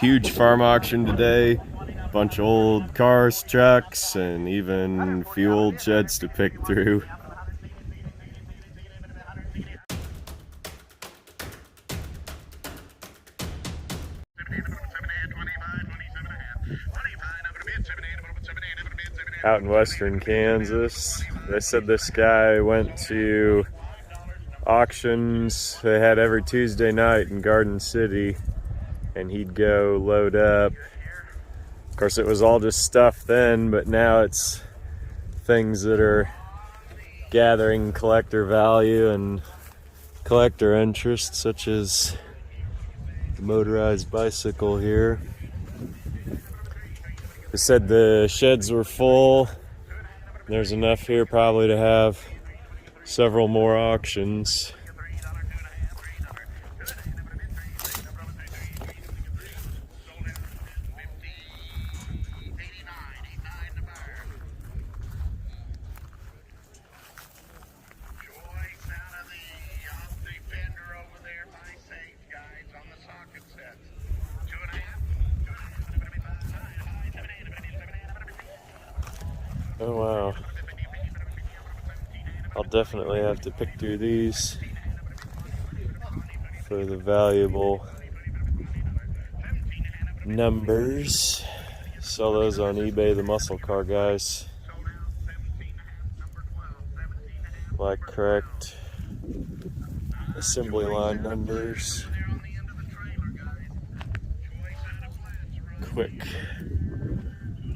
Huge farm auction today. Bunch of old cars, trucks, and even a few old sheds to pick through. Out in western Kansas, they said this guy went to auctions they had every Tuesday night in Garden City, and he'd go load up. Of course, it was all just stuff then, but now it's things that are gathering collector value and collector interest, such as the motorized bicycle here. They said the sheds were full. There's enough here probably to have several more auctions. Oh wow. I'll definitely have to pick through these for the valuable numbers. Sell those on eBay, the muscle car guys. Like correct assembly line numbers. Quick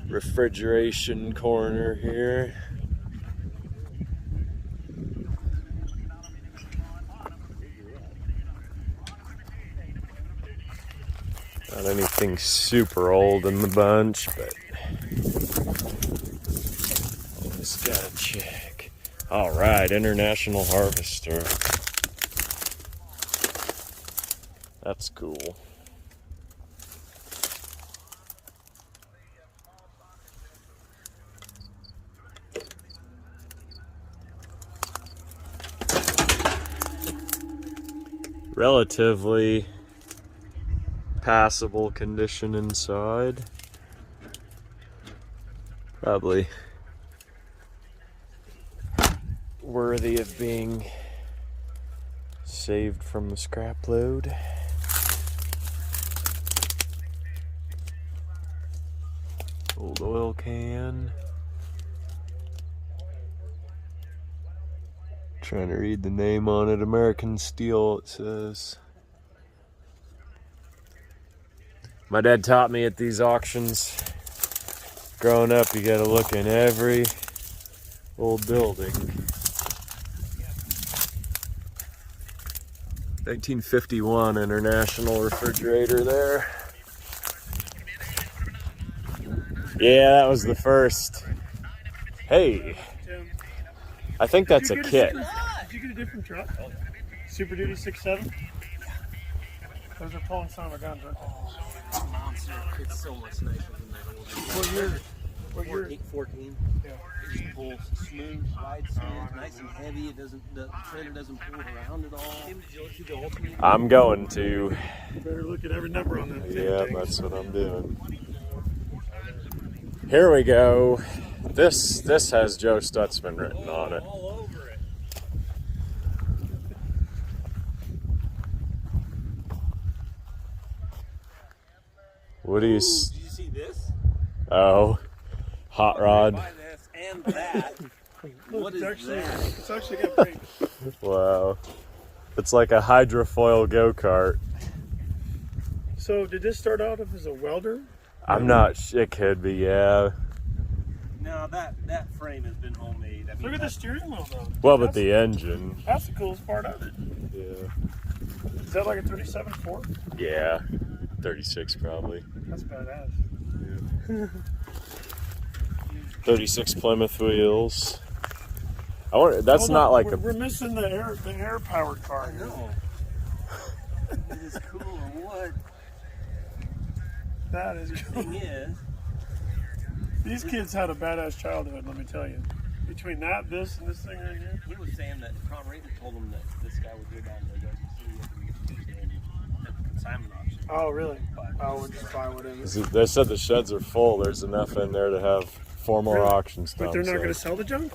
refrigeration corner here. Not anything super old in the bunch, but always gotta check. All right, International Harvester. That's cool. Relatively passable condition inside. Probably worthy of being saved from the scrap load. Old oil can. Trying to read the name on it. American Steel, it says. My dad taught me at these auctions growing up, you gotta look in every old building. 1951 International refrigerator there. Yeah, that was the first. Hey, I think that's a kit. Did you get a different truck? Super Duty 6.7? Those are pulling some of the guns, aren't they? Monster. It's so much nicer than that old one. What year? 14. Yeah. It just pulls smooth, wide smooth, nice and heavy. It doesn't, the trailer doesn't pull it around at all. Did you look through the ultimate? I'm going to. You better look at every number on that. Yeah, that's what I'm doing. Here we go. This has Joe Stutzman written on it. All over it. What do you? Ooh, did you see this? Oh, hot rod. Buy this and that. What is that? It's actually got brakes. Wow, it's like a hydrofoil go-kart. So did this start out as a welder? I'm not. It could be, yeah. No, that frame has been homemade. I mean, Look at the steering wheel though. Well, but the engine. That's the coolest part of it. Yeah. Is that like a 37 Ford? Yeah. 36 probably. That's badass. Yeah. 36 Plymouth wheels. I wonder. That's Hold not on, like we're missing the air powered car. I know. It is cool or what? That is The cool. thing is, These kids had a badass childhood, let me tell you. Between that, this, and this thing right here. he was saying that Tom Raven told him that this guy would go down to the Garden City every Tuesday and at the consignment auction. Oh, really? But Oh, we'll just buy whatever. They said the sheds are full. There's enough in there to have 4 more auctions done. But they're not going to sell the junk?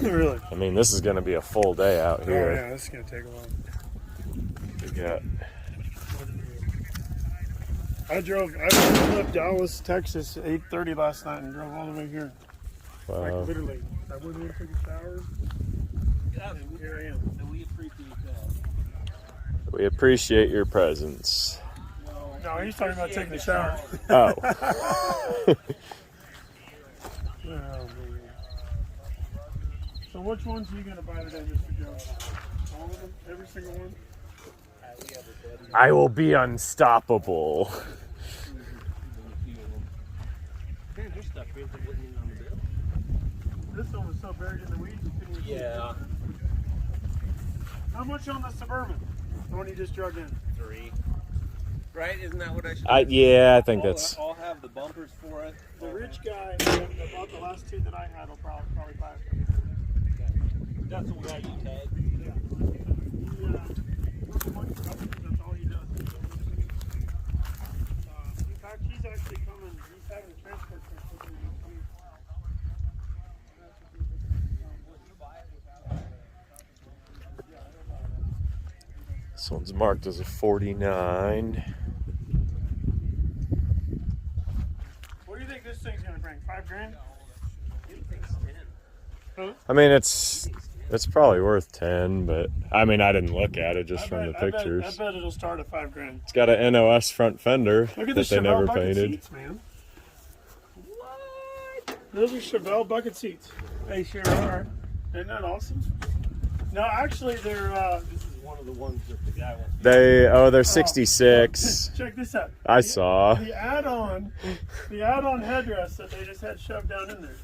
Really? I mean, this is going to be a full day out here. Oh, yeah, this is going to take a while. I left Dallas, Texas at 8:30 last night and drove all the way here. Wow. Like literally. I went in, took a shower, and here I am. And we appreciate that. We appreciate your presence. No, he's talking about taking a shower. Oh. Oh, man. So which ones are you going to buy today, Mr. Jones? All of them? Every single one? I will be unstoppable. There's stuff here that wasn't even on the bill. This one was so buried in the weeds you couldn't even see it. Yeah. How much on the Suburban? The one you just drug in? 3. Right? Isn't that what I should Yeah, I think that's... I'll have the bumpers for it. The rich guy that bought the last 2 that I had will probably buy it. That's the guy you tagged. Yeah. That's all he does. In fact, he's actually coming. He's having a transport coming. This one's marked as a 49. What do you think this thing's gonna bring? $5 grand? Huh? I mean, it's probably worth 10, but I mean, I didn't look at it just from the pictures. I bet it'll start at $5 grand. It's got an NOS front fender Look at that the they never Chevelle bucket painted. seats, man. What? Those are Chevelle bucket seats. They sure are. Isn't that awesome? No, actually, they're. This is one of the ones that the guy wants. They're 66. Check this out. I saw. The add-on headrest that they just had shoved down in there.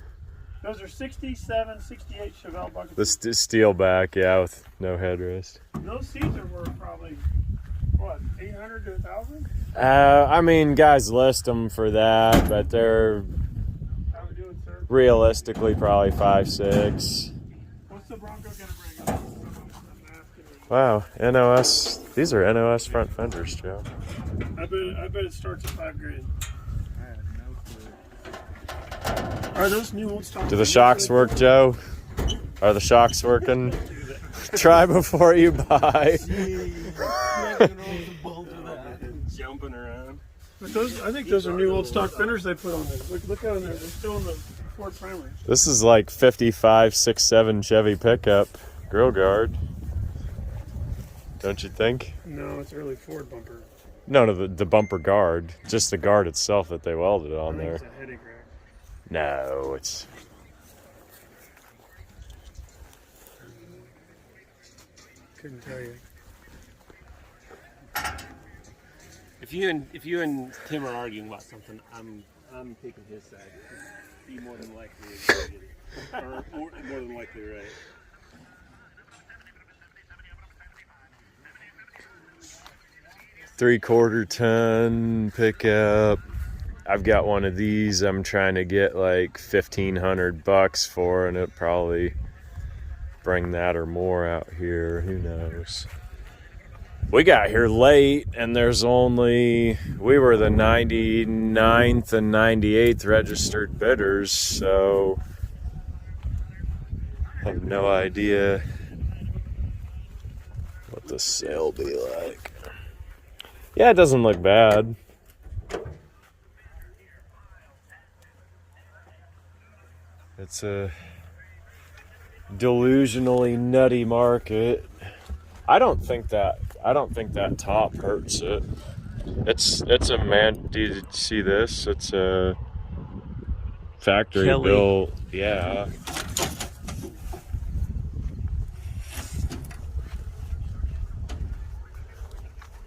Those are 67, 68 Chevelle bucket The seats. steel back, yeah, with no headrest. Those seats are worth probably, what, 800 to 1,000? I mean, guys list them for that, but they're How we doing, sir? realistically probably 5, 6. What's the Bronco going to bring us? Wow, NOS. These are NOS front fenders, Joe. I bet it starts at $5 grand. Are those new old stock? Do the shocks work, Joe? Are the shocks working? Try before you buy. Jumping around. But those, I think those are new old stock fenders they put on there. Look out in there. They're still in the Ford primary. This is like 55, 6'7" Chevy pickup grill guard. Don't you think? No, it's early Ford bumper. No, the bumper guard. Just the guard itself that they welded on I think there. it's a headache rack. No, it's... Couldn't tell you. If you and Tim are arguing about something, I'm taking his side. He more than likely is gonna get it. Or more than likely right. Three-quarter ton pickup. I've got one of these I'm trying to get like $1,500 for, and it probably bring that or more out here. Who knows? We got here late, and there's only, we were the 99th and 98th registered bidders, so I have no idea what the sale be like. Yeah, it doesn't look bad. It's a delusionally nutty market. I don't think that top hurts it. It's a man. Do you see this? It's a factory Kelly. built. Yeah.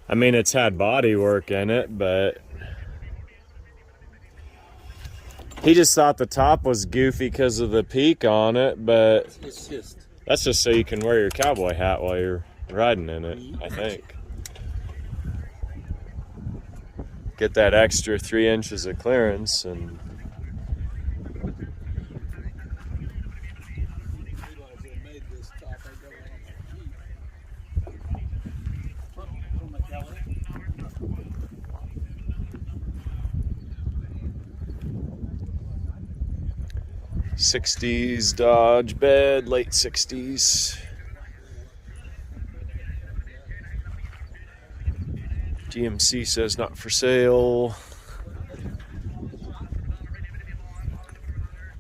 I mean, it's had body work in it, but he just thought the top was goofy because of the peak on it, but It's just that's just so you can wear your cowboy hat while you're riding in it, I think. Get that extra 3 inches of clearance and 60s Dodge bed, late 60s. GMC says not for sale.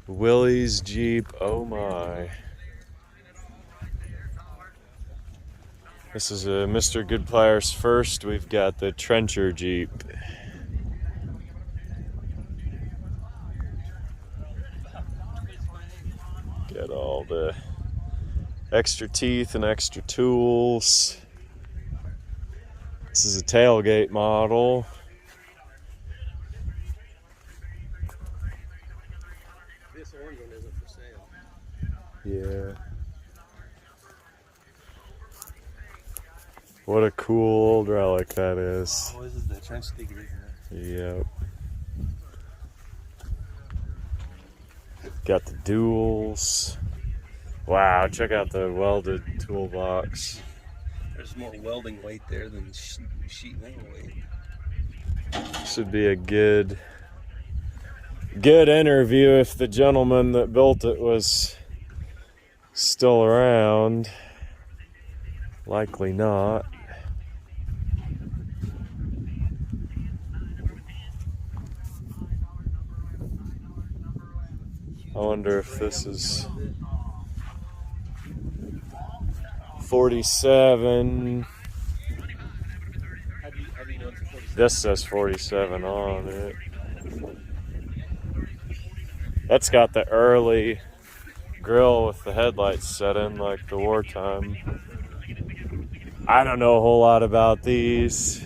Willie's Jeep, oh my. This is a Mr. Goodplayer's first. We've got the Trencher Jeep. Got all the extra teeth and extra tools. This is a tailgate model. This orange one isn't for sale. Yeah. What a cool old relic that is. Oh, this is the trench digger, isn't it? Yep. Got the duals. Wow, check out the welded toolbox. There's more welding weight there than sheet metal weight. Should be a good interview if the gentleman that built it was still around. Likely not. I wonder if this is 47. How do you know it's a 47? This says 47 on it. That's got the early grill with the headlights set in like the wartime. I don't know a whole lot about these.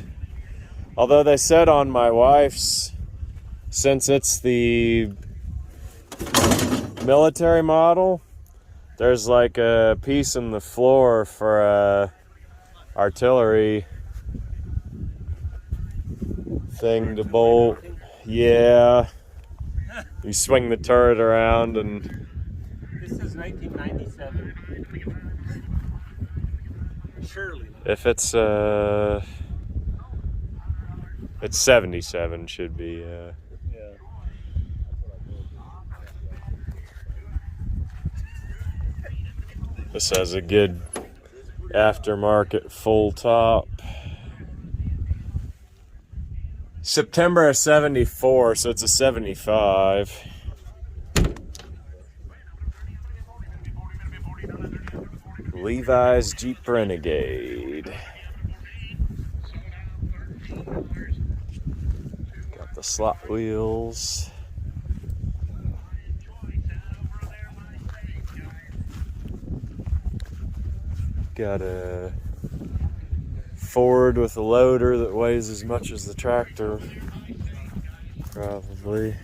Although they said on my wife's, since it's the military model, there's like a piece in the floor for a artillery thing to bolt. Yeah. You swing the turret around and... This is 1997. Surely. If it's 77 should be, Yeah. This has a good aftermarket full top. September of 74, so it's a 75. Levi's Jeep Renegade. Got the slot wheels. Got a Ford with a loader that weighs as much as the tractor, probably.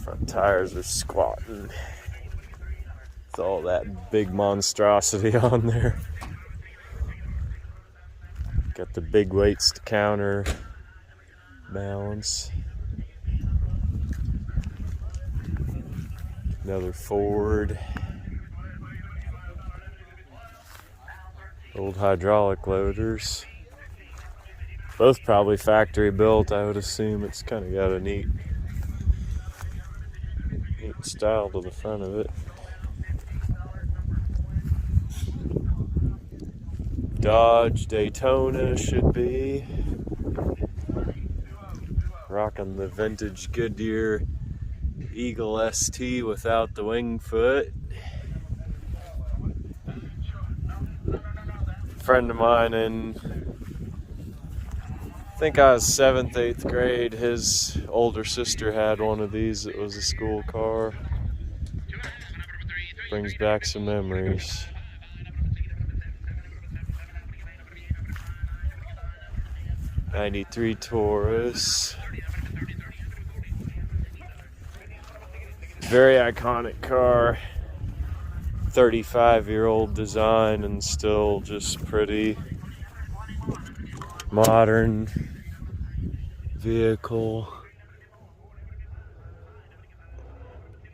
Front tires are squatting. With all that big monstrosity on there. Got the big weights to counter balance. Another Ford. Old hydraulic loaders. Both probably factory built, I would assume. It's kind of got a neat style to the front of it. Dodge Daytona should be. Rocking the vintage Goodyear Eagle ST without the wing foot. Friend of mine in, I think I was 7th, 8th grade, his older sister had one of these. It was a school car. Brings back some memories. '93 Taurus. Very iconic car. 35-year-old design and still just pretty modern vehicle.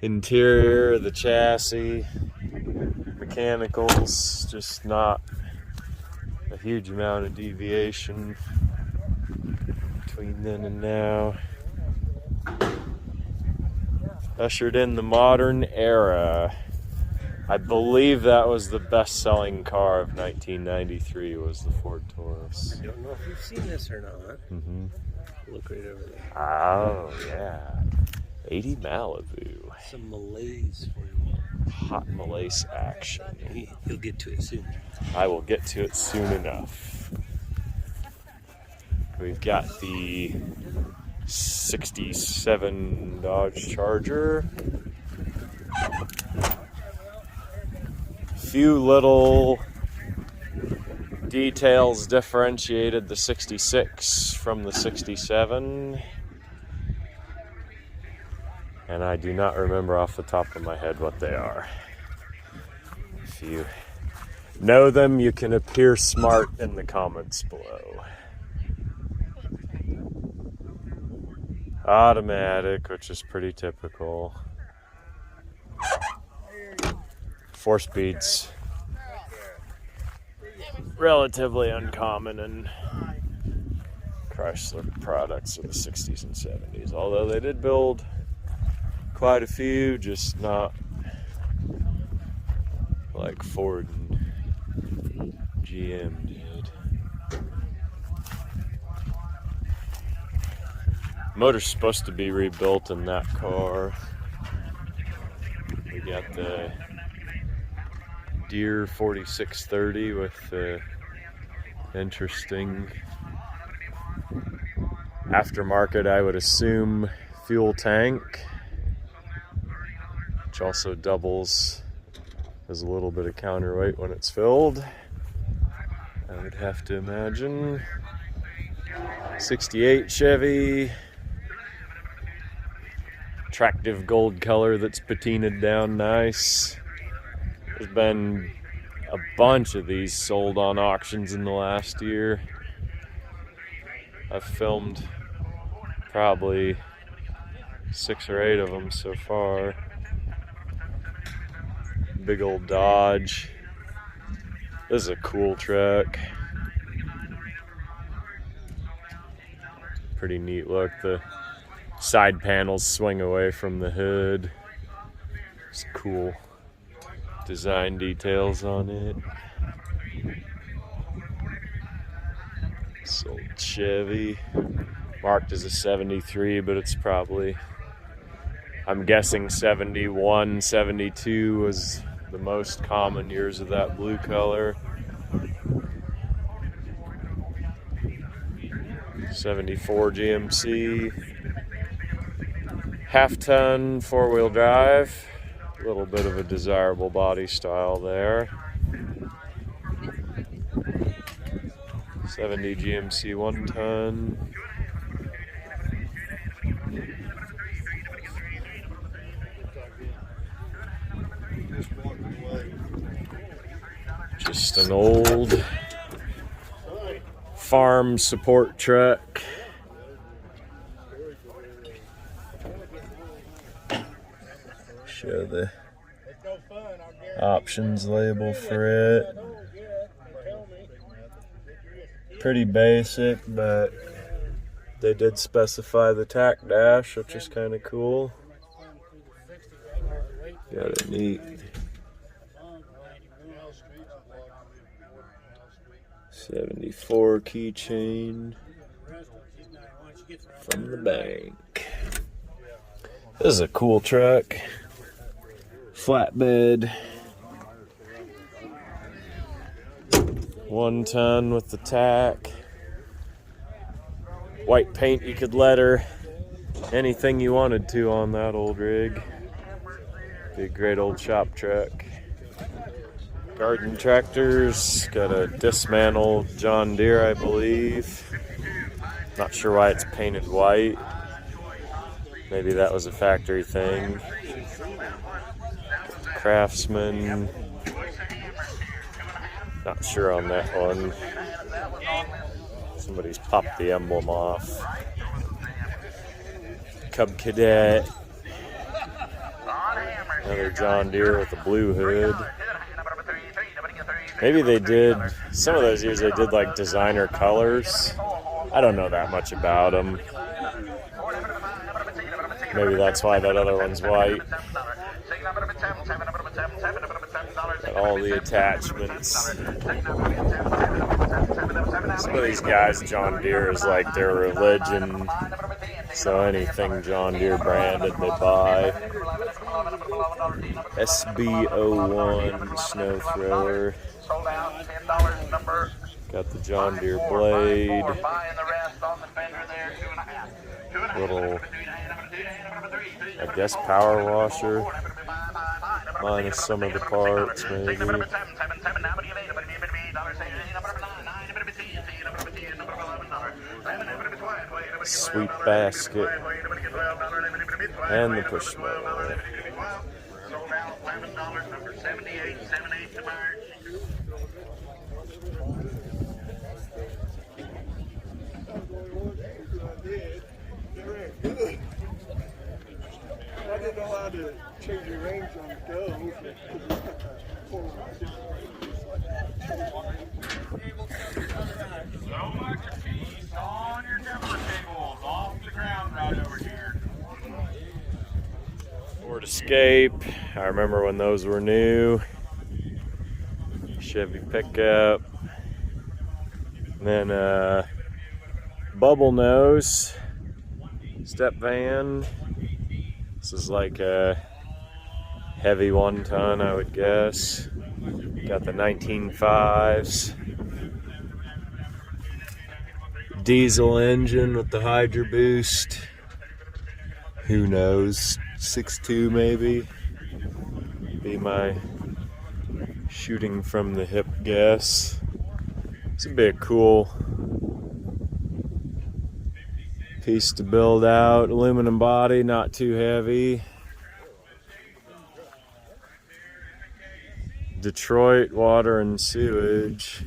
Interior, the chassis, mechanicals, just not a huge amount of deviation between then and now. ushered in the modern era. I believe that was the best-selling car of 1993, was the Ford Taurus. I don't know if you've seen this or not. Mm-hmm. Look right over there. Oh, yeah. 80 Malibu. Some malaise for you. Hot malaise action. You'll get to it soon. I will get to it soon enough. We've got the 67 Dodge Charger. Few little details differentiated the 66 from the 67. And I do not remember off the top of my head what they are. If you know them, you can appear smart in the comments below. Automatic, which is pretty typical. 4 speeds. Relatively uncommon in Chrysler products of the 60s and 70s. Although they did build quite a few, just not like Ford and GM did. Motor's supposed to be rebuilt in that car. We got the Deere 4630 with the interesting aftermarket, I would assume, fuel tank, which also doubles as a little bit of counterweight when it's filled, I would have to imagine. 68 Chevy, attractive gold color that's patinaed down nice. There's been a bunch of these sold on auctions in the last year. I've filmed probably 6 or 8 of them so far. Big old Dodge. This is a cool truck. Pretty neat look. The side panels swing away from the hood. It's cool design details on it. This old Chevy, marked as a 73, but it's probably, I'm guessing 71, 72 was the most common years of that blue color. 74 GMC, half-ton, 4-wheel drive. A little bit of a desirable body style there. 70 GMC 1-ton. Just an old farm support truck. Show the options label for it. Pretty basic, but they did specify the tack dash, which is kind of cool. Got a neat 74 keychain from the bank. This is a cool truck. Flatbed. 1-ton with the tack. White paint, you could letter anything you wanted to on that old rig. Be a great old shop truck. Garden tractors, got a dismantled John Deere, I believe. Not sure why it's painted white. Maybe that was a factory thing. Craftsman. Not sure on that one. Somebody's popped the emblem off. Cub Cadet. Another John Deere with a blue hood. Maybe they did, some of those years they did like designer colors. I don't know that much about them. Maybe that's why that other one's white. Got all the attachments. Some of these guys, John Deere is like their religion. So anything John Deere branded, they buy. SB01 snow thrower. Got the John Deere blade. Little, I guess, power washer. Minus some of the parts, maybe. Sweet basket. And the push mower. I didn't know how to change your range on the go. So much peace on your temper tables off the ground right over here. Ford Escape. I remember when those were new. Chevy pickup. And then bubble nose step van. This is like a heavy 1 ton, I would guess. Got the 19.5s. Diesel engine with the Hydro Boost. Who knows? 6.2 maybe. Be my shooting from the hip guess. It's a bit cool piece to build out. Aluminum body, not too heavy. Detroit water and sewage.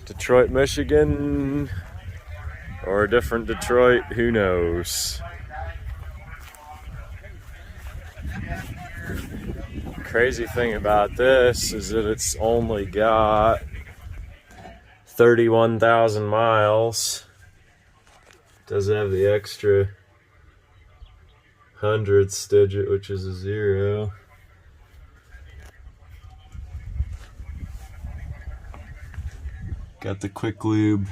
Detroit, Michigan, or a different Detroit, who knows? Crazy thing about this is that it's only got 31,000 miles. Does have the extra hundredths digit, which is a 0. Got the quick lube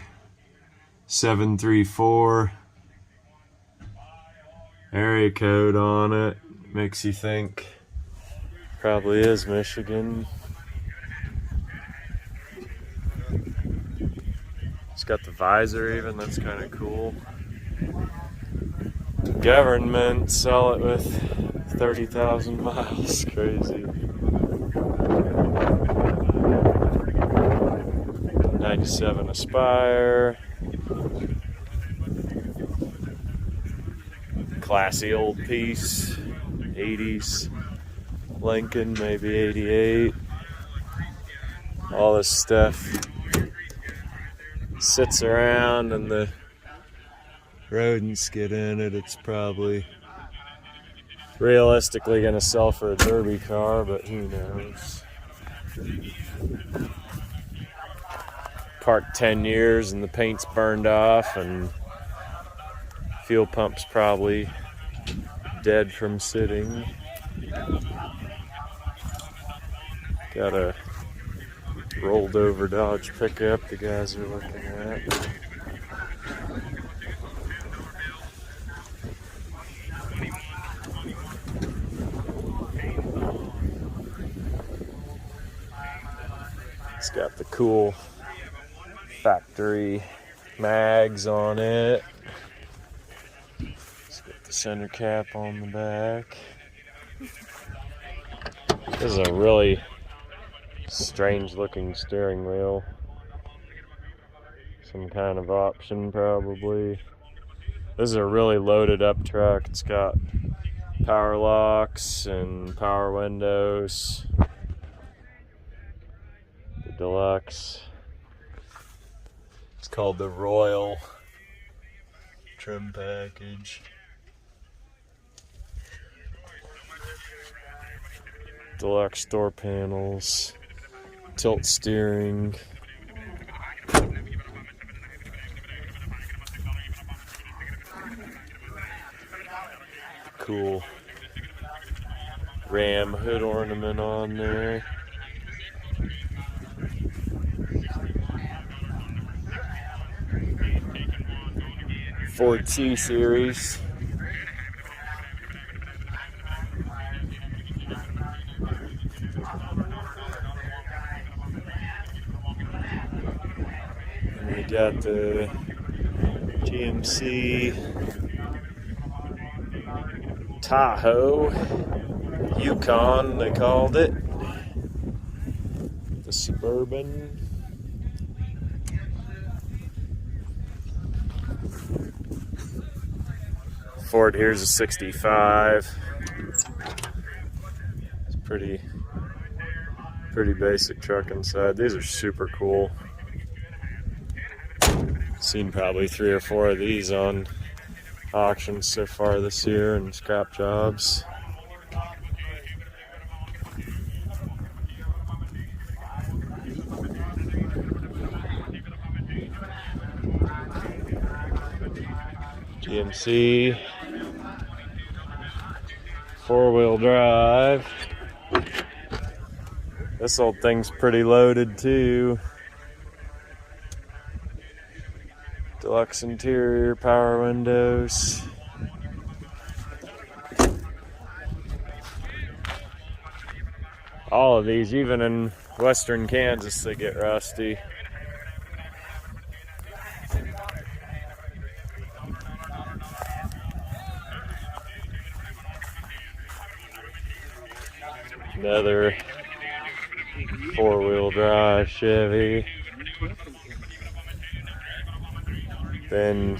734 area code on it. Makes you think probably is Michigan. It's got the visor even, that's kind of cool. Government sell it with 30,000 miles, crazy. 97 Aspire. Classy old piece. 80s Lincoln, maybe 88. All this stuff sits around and the rodents get in it. It's probably realistically gonna sell for a derby car, but who knows. Parked 10 years and the paint's burned off and fuel pump's probably dead from sitting. Got a rolled over Dodge pickup the guys are looking at. It's got the cool factory mags on it. It's got the center cap on the back. This is a really strange looking steering wheel. Some kind of option probably. This is a really loaded up truck. It's got power locks and power windows. The deluxe. It's called the Royal trim package. Deluxe door panels, tilt steering, cool ram hood ornament on there. Ford C Series. And we got the GMC Tahoe Yukon, they called it. The Suburban. Ford here's a 65. It's pretty basic truck inside. These are super cool. Seen probably 3 or 4 of these on auctions so far this year and scrap jobs. GMC 4-wheel drive. This old thing's pretty loaded too. Deluxe interior, power windows. All of these, even in western Kansas, they get rusty. Another 4-wheel drive Chevy. Been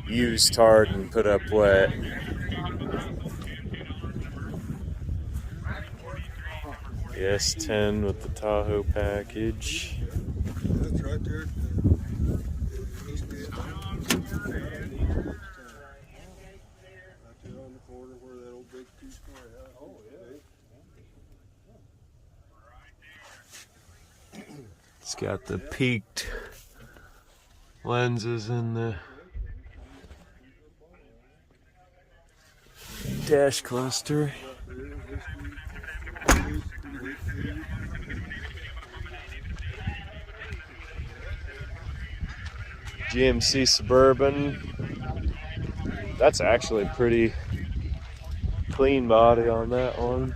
used hard and put up wet. The S10 with the Tahoe package. That's right there. On the corner where that old big two-story house. Oh, yeah. It's got the peaked lenses in the dash cluster. GMC Suburban. That's actually pretty clean body on that one.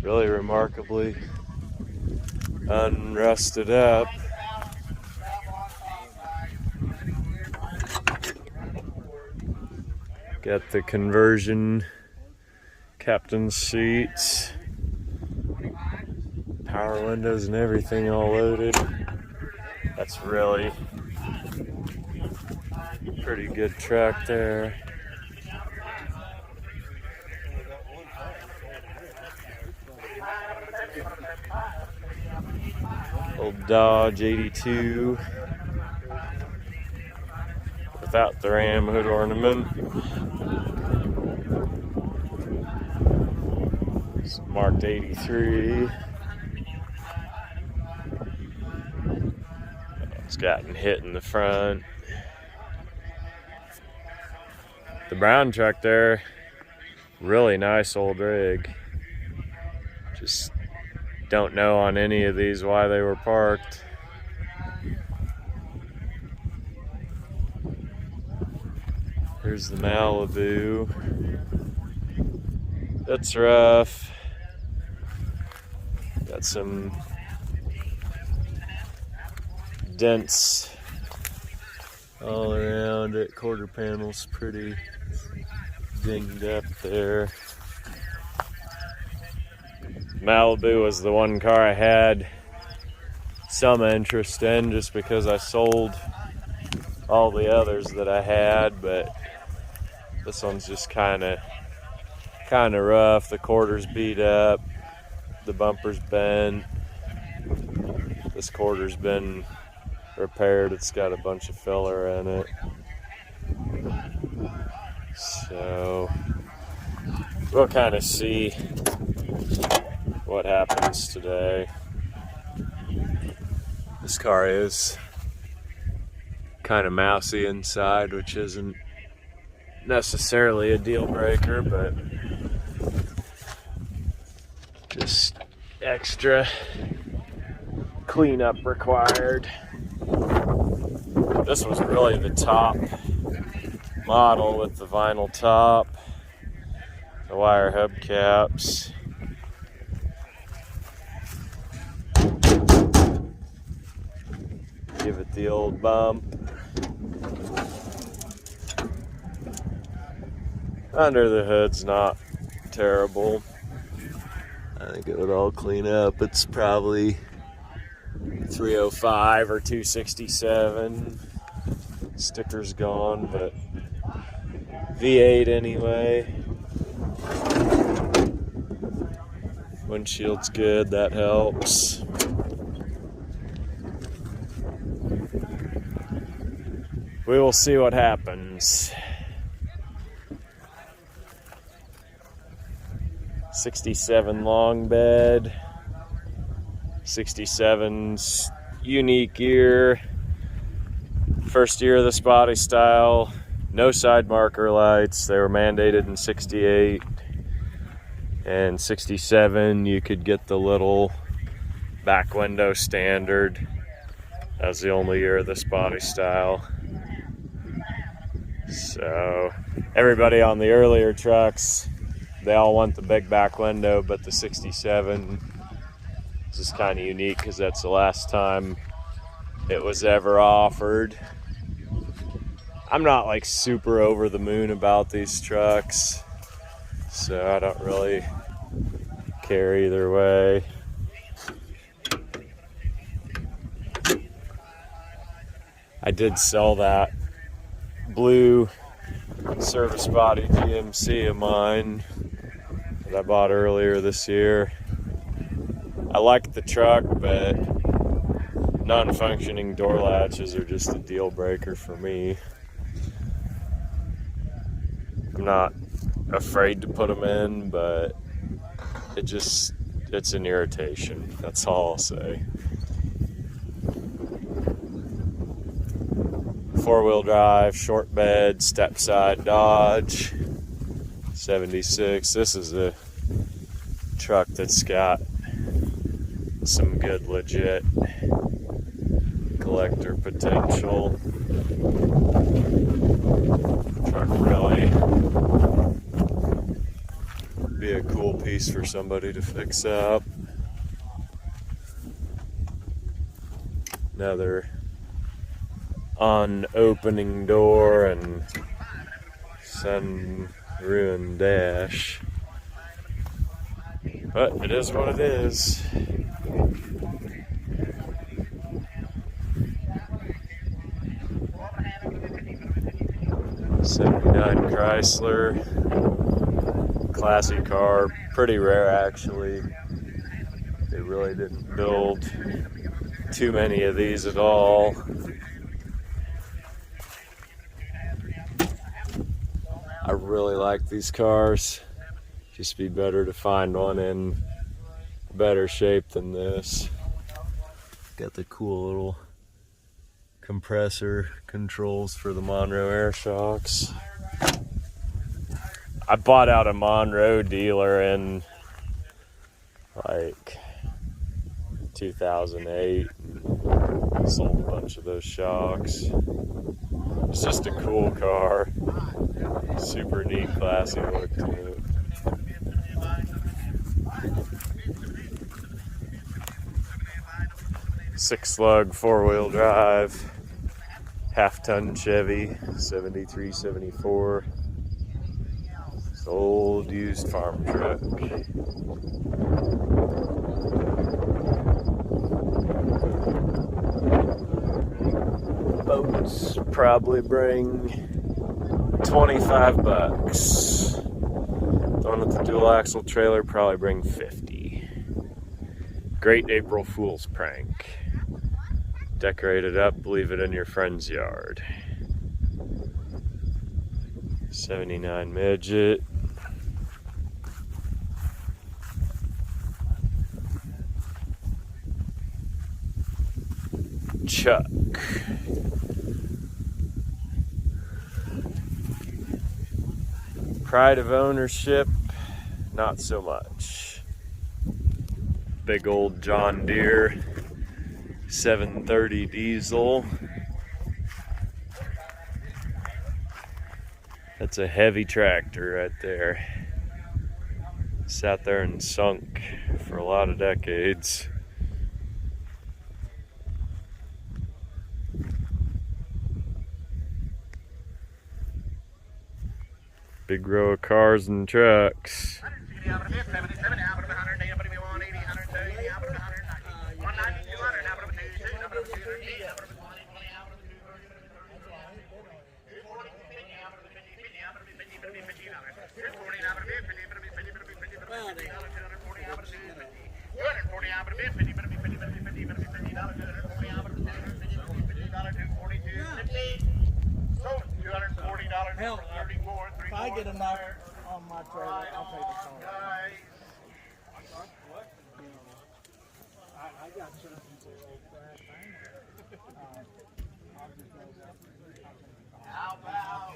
Really remarkably unrusted up. Got the conversion captain's seats, power windows and everything all loaded. That's really pretty good truck there. Old Dodge 82 without the ram hood ornament. It's marked 83. It's gotten hit in the front. The brown truck there, really nice old rig. Just don't know on any of these why they were parked. Here's the Malibu. That's rough. Got some dents all around it. Quarter panel's pretty dinged up there. Malibu was the one car I had some interest in just because I sold all the others that I had, but this one's just kind of rough. The quarter's beat up, the bumper's bent. This quarter's been repaired. It's got a bunch of filler in it. So we'll kind of see what happens today. This car is kind of mousy inside, which isn't necessarily a deal breaker, but just extra cleanup required. This was really the top model with the vinyl top, the wire hubcaps. Give it the old bump. Under the hood's not terrible. I think it would all clean up. It's probably 305 or 267. Sticker's gone, but V8 anyway. Windshield's good, that helps. We will see what happens. 67 long bed. 67's unique year. First year of this body style. No side marker lights. They were mandated in 68. And 67, you could get the little back window standard. That was the only year of this body style. So everybody on the earlier trucks, they all want the big back window, but the 67 is just kind of unique because that's the last time it was ever offered. I'm not like super over the moon about these trucks, so I don't really care either way. I did sell that blue service body GMC of mine that I bought earlier this year. I like the truck, but non-functioning door latches are just a deal breaker for me. I'm not afraid to put them in, but it's an irritation. That's all I'll say. Four-wheel drive, short bed, step side Dodge, 76. This is a truck that's got some good legit collector potential. Truck really be a cool piece for somebody to fix up. Another on opening door and sun ruined dash, but it is what it is. '79 Chrysler, classy car, pretty rare actually. They really didn't build too many of these at all. I really like these cars. Just be better to find one in better shape than this. Got the cool little compressor controls for the Monroe air shocks. I bought out a Monroe dealer in like 2008 and sold a bunch of those shocks. It's just a cool car. Super neat, classy look to it. Six slug, four-wheel drive, half-ton Chevy, 73, 74. It's an old used farm truck. Boats probably bring 25 bucks. The one with the dual axle trailer probably bring 50. Great April Fool's prank. Decorate it up, leave it in your friend's yard. 79 midget. Chuck. Pride of ownership, not so much. Big old John Deere 730 diesel. That's a heavy tractor right there. Sat there and sunk for a lot of decades. Big row of cars and trucks. 240. Hell, if I get enough on my trailer, I'll pay the car. I got something for old crash hanger. How about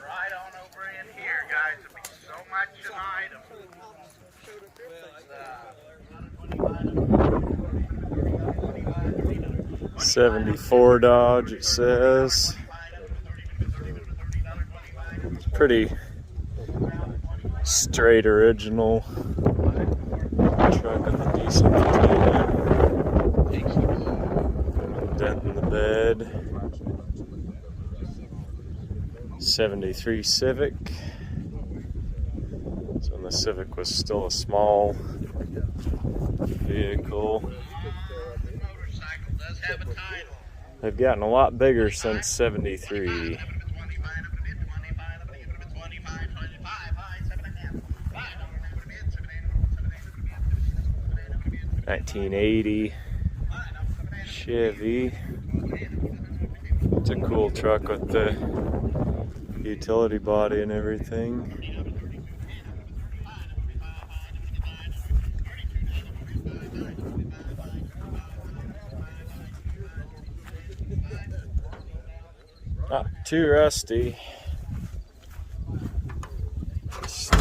right on over in here, guys? It'll be so much an item. '74 Dodge, it says. It's pretty straight original truck with a decent patina. Dent in the bed. '73 Civic. So when the Civic was still a small vehicle. They've gotten a lot bigger since '73. 1980 Chevy. It's a cool truck with the utility body and everything. Not too rusty. Just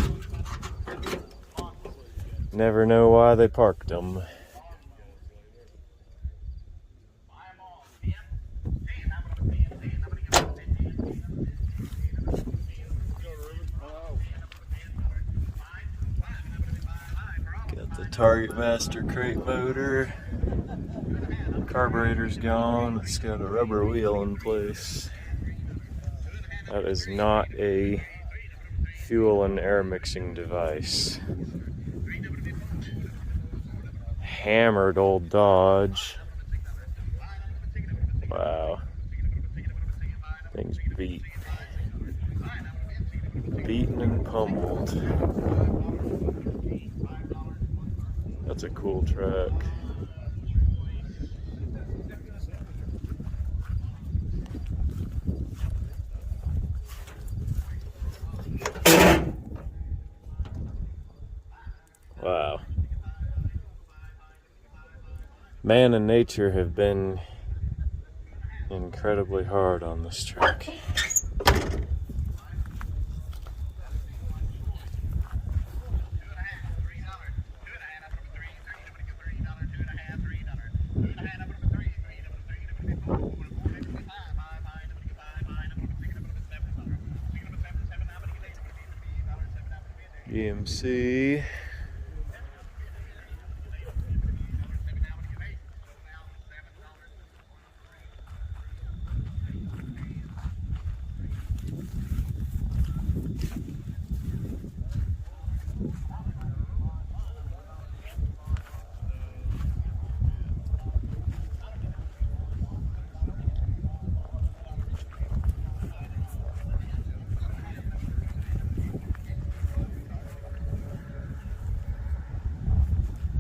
never know why they parked them. Got the Target Master crate motor. Carburetor's gone. It's got a rubber wheel in place. That is not a fuel and air mixing device. Hammered old Dodge. Wow. Thing's beat. Beaten and pummeled. That's a cool truck. Wow. Man and nature have been incredibly hard on this truck. GMC.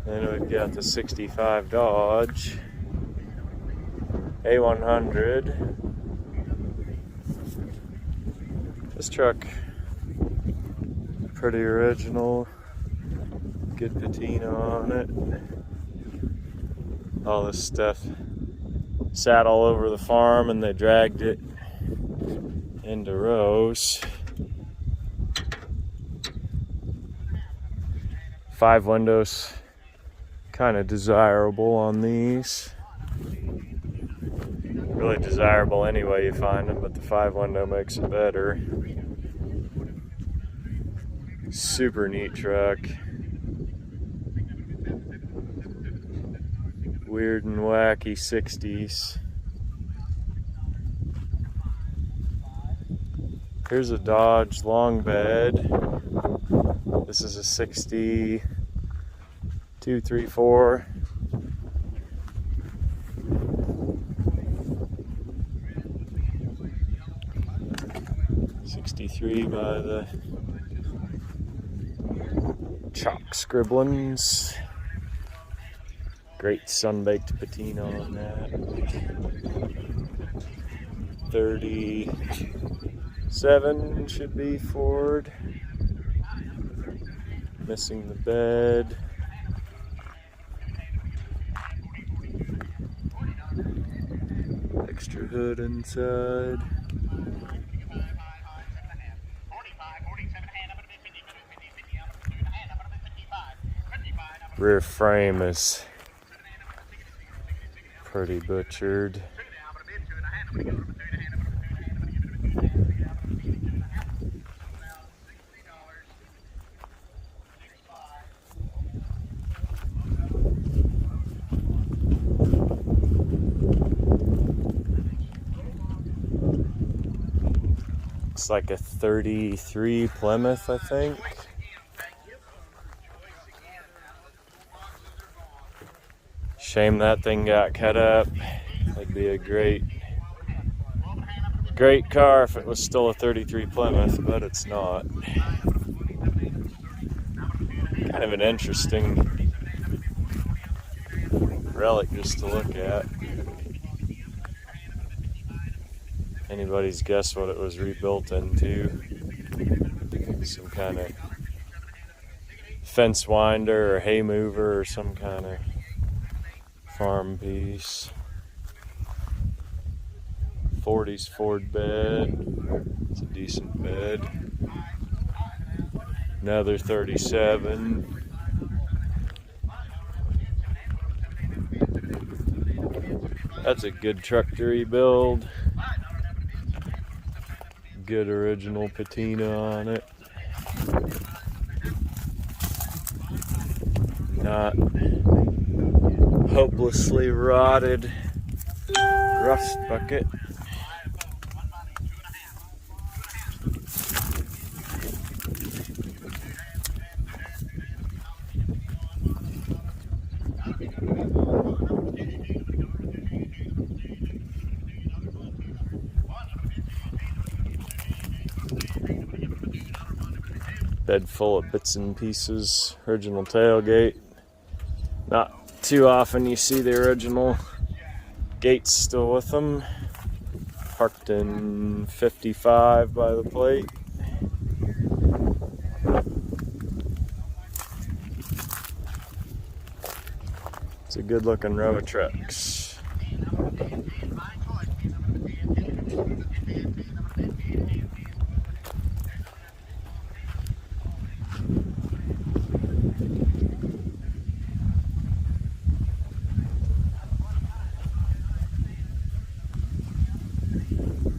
Then we've got the '65 Dodge A100. This truck, pretty original. Good patina on it. All this stuff sat all over the farm and they dragged it into rows. 5 windows, kind of desirable on these. Really desirable anyway you find them, but the 5 window makes it better. Super neat truck. Weird and wacky 60s. Here's a Dodge long bed. This is a 6234. '63 by the chalk scribblings. Great sun-baked patina on that. 37 should be Ford. Missing the bed. Extra hood inside. Rear frame is pretty butchered. Looks like a 33 Plymouth, I think. Shame that thing got cut up. That'd be a great car if it was still a 33 Plymouth, but it's not. Kind of an interesting relic just to look at. Anybody's guess what it was rebuilt into. Some kind of fence winder or hay mover or some kind of farm piece. 40s Ford bed. It's a decent bed. Another 37. That's a good truck to rebuild. Good original patina on it. Not hopelessly rotted rust bucket. Bed full of bits and pieces. Original tailgate. Not too often you see the original gates still with them. Parked in 55 by the plate. It's a good looking row of trucks.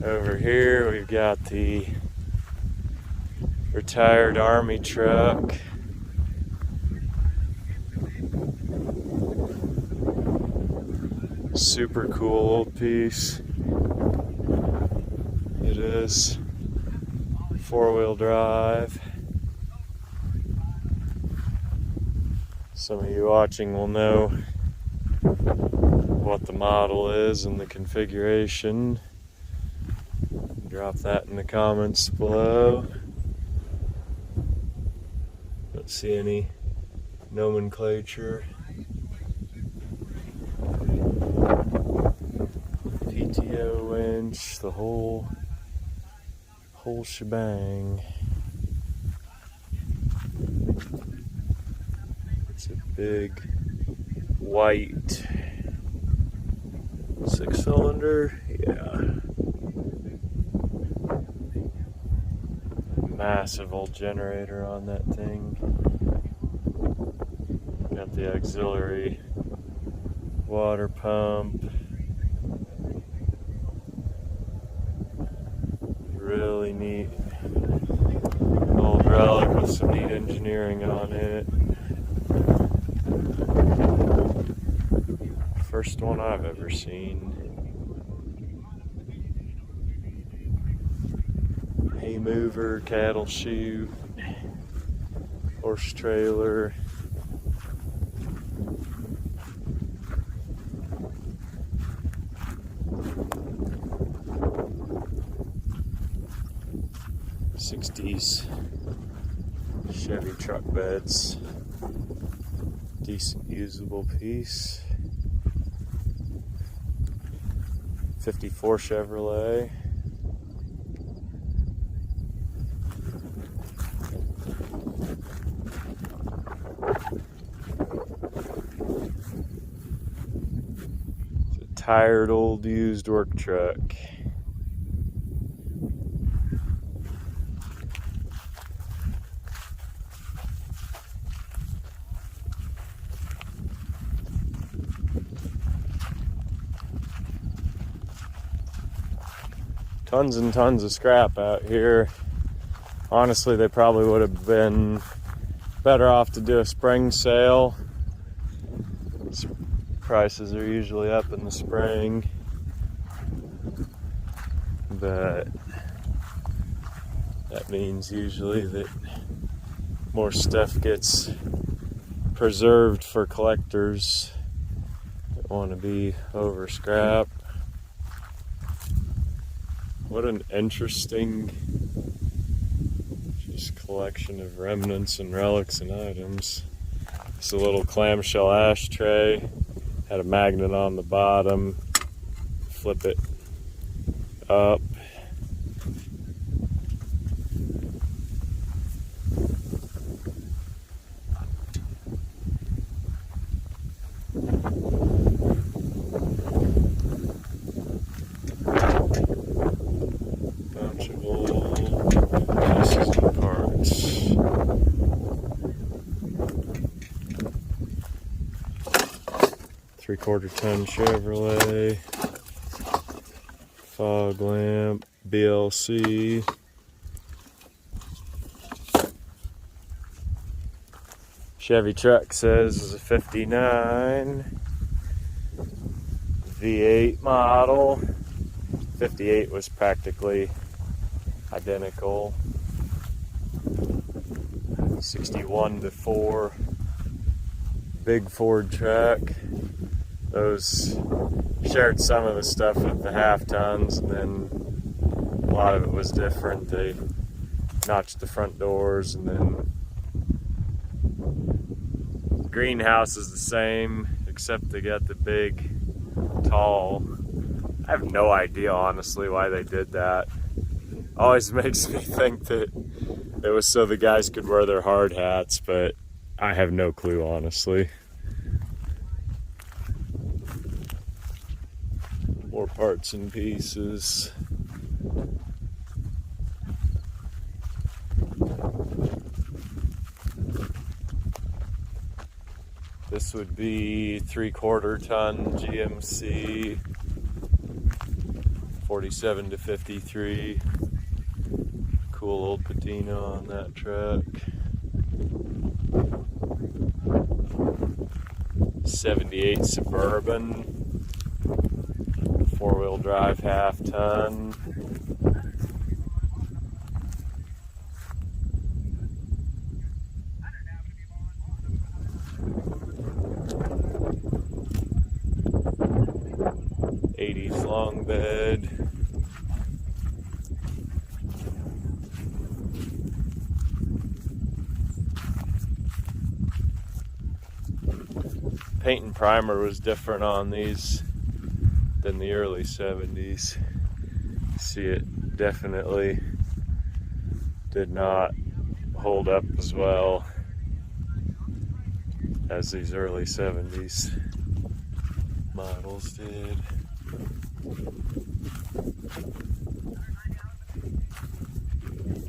Over here we've got the retired Army truck. Super cool old piece. It is 4-wheel drive. Some of you watching will know what the model is and the configuration. Drop that in the comments below. Don't see any nomenclature. PTO winch, the whole shebang. It's a big white 6-cylinder, yeah. Massive old generator on that thing. Got the auxiliary water pump. Really neat old relic with some neat engineering on it. First one I've ever seen. Hay mover, cattle chute, horse trailer. '60s Chevy truck beds. Decent usable piece. 54 Chevrolet. It's a tired old used work truck. Tons and tons of scrap out here. Honestly, they probably would have been better off to do a spring sale. Prices are usually up in the spring, but that means usually that more stuff gets preserved for collectors that want to be over scrapped. What an interesting just collection of remnants and relics and items. It's a little clamshell ashtray, had a magnet on the bottom, flip it up. Bunch of old pieces and parts. Three-quarter ton Chevrolet, fog lamp, BLC. Chevy truck says is a 59 V8 model. 58 was practically identical. 61 to 4 big Ford truck. Those shared some of the stuff with the half tons, and then a lot of it was different. They notched the front doors, and then the greenhouse is the same, except they got the big, tall. I have no idea, honestly, why they did that. Always makes me think that it was so the guys could wear their hard hats, but I have no clue, honestly. More parts and pieces. This would be 3/4 ton GMC, 47 to 53. Cool old patina on that truck. 78 Suburban, 4-wheel drive half ton. '80s long bed. Paint and primer was different on these than the early 70s. See, it definitely did not hold up as well as these early 70s models did.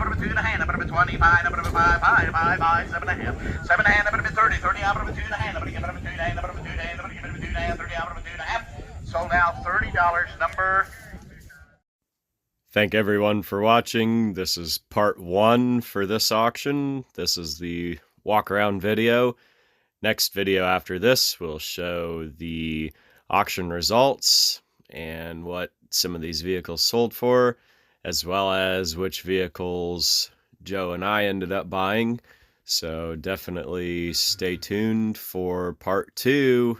number 2 and a hand, number 20, 5, number 5, 5, 5, 5, 7 and a half, 7 and a hand, number 30, 30, number 2 and a hand, number 2 and a hand, number 2 and a hand, number 2 and a hand, 30, number 2 and a half. Sold out $30, number. Thank everyone for watching. This is part 1 for this auction. This is the walk around video. Next video after this will show the auction results and what some of these vehicles sold for, as well as which vehicles Joe and I ended up buying. So definitely stay tuned for part 2.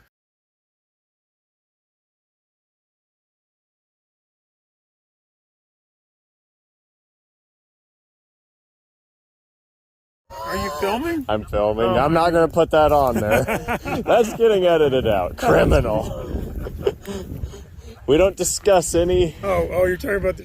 Are you filming? I'm filming. I'm not going to put that on there. That's getting edited out. Criminal. We don't discuss any Oh, you're talking about the